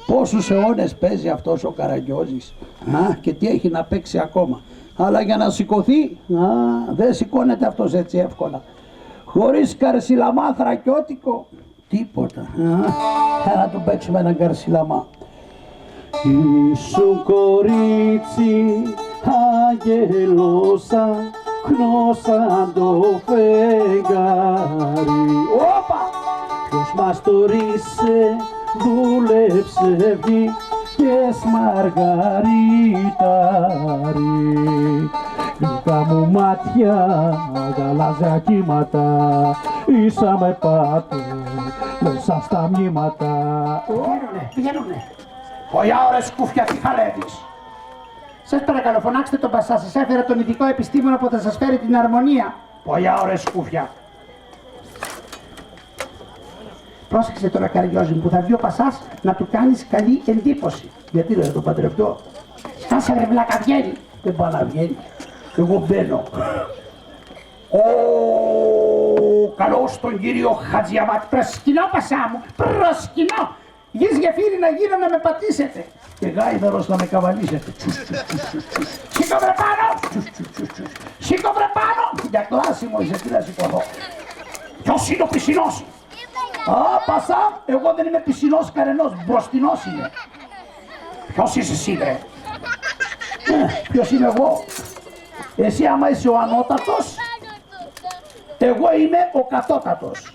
Πόσους αιώνες παίζει αυτός ο Καραγκιόζης και τι έχει να παίξει ακόμα. Αλλά για να σηκωθεί, δεν σηκώνεται αυτός έτσι εύκολα. Χωρίς καρσιλαμά θρακιώτικο, τίποτα. Να του παίξουμε έναν καρσιλαμά. Ήσουν κορίτσι αγγελόσα, γνώσαν το φεγγάρι. Όπα! Ποιος μας το ρίσε, δούλεψε, βγήκες μαργαριτάρι. Γλυκά μου μάτια, γαλάζια κύματα, ήσαμε πάτε μέσα στα μνήματα. Πηγαίνουνε. Πόια ώρες σκούφια τι χαλεύεις. Σας παρακαλώ, φωνάξτε τον Πασά, σας έφερα τον ειδικό επιστήμονα που θα σας φέρει την αρμονία. Πόια ώρες σκούφια. Πρόσεξε τώρα, Καραγκιόζη μου, που θα βγει ο Πασάς να του κάνεις καλή εντύπωση. Γιατί δεν το παντρευτώ. Άσε ρε βλάκα, βγαίνει. Δεν πάει να βγαίνει. Εγώ μπαίνω. Καλώς τον κύριο Χατζιαβάτη. Προσκυνώ, Πασά μου, προσκυνώ. Γης γεφύρι να γίνω να με πατήσετε. Και γάιδαρος να με καβαλήσετε. Σήκω βρε πάνω. Σήκω βρε πάνω. Για κλάσιμο είσαι, τι να σηκωθώ. Ποιος είναι ο πισινός? Πασά, εγώ δεν είμαι πισινός κανενός, μπροστινός είμαι. Ποιος είσαι εσύ βρε? Ποιος είμαι εγώ? Εσύ άμα είσαι ο ανώτατος, εγώ είμαι ο κατώτατος.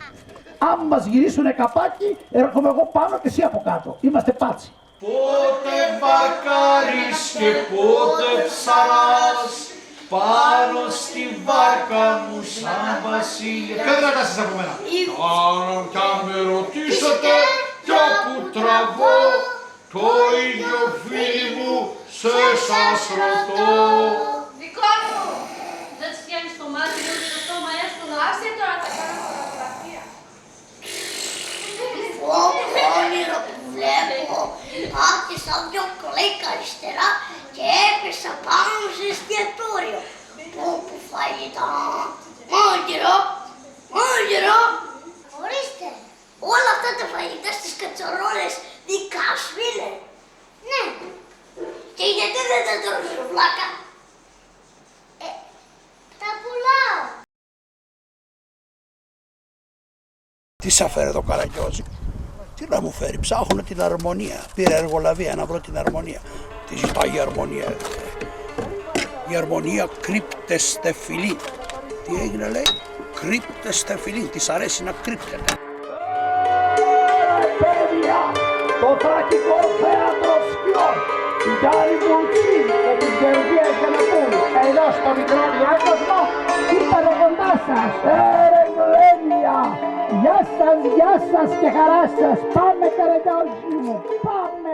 Αν μας γυρίσουνε καπάκι, έρχομαι εγώ πάνω και εσύ από κάτω. Είμαστε πάτσι. Πότε βαρκάρεις και πότε ψαράς, πάνω στη βάρκα μου σαν βασίλεια. Ποιο δεν ρωτάσες από μένα? Κι αν με ρωτήσετε κι όπου τραβώ, το ίδιο φίλοι μου σε σας ρωτώ. Δικό μου! Δεν της πιάνεις το μάτι, ούτε το στόμα εύκολα. Άσε τώρα θα κάνω φωτογραφία. Όνειρο που βλέπω, άκουσα δυο κλικ αριστερά και έπεσα πάνω μου σε εστιατόριο. Που φαγητά, μάγειρο, μάγειρο. Ορίστε, όλα αυτά τα φαγητά στις κατσαρόλες δικά σου είναι? Ναι. Και γιατί δεν τα τρως βλάκα? Τα πουλάω. Τι σ' φέρε το Καραγκιόζη? Τι να μου φέρει, ψάχνω την αρμονία. Πήρα εργολαβία να βρω την αρμονία. Τι ζητάει η αρμονία? Η αρμονία κρύπτεστε φιλί. Τι έγινε λέει? Κρύπτεστε φιλί. Της αρέσει να κρύπτεται. Παιδιά, το θρακικό θέατρο σκιών. Η Γιάννη Βουλτσή και την Γεωργία Γιαννακούλου. Εδώ στο μικρό διάκοσμο, ήρθανε κοντά σας. Γλένια. Γεια σας και χαρά σας. Πάμε Καραγκιόζη μου, πάμε.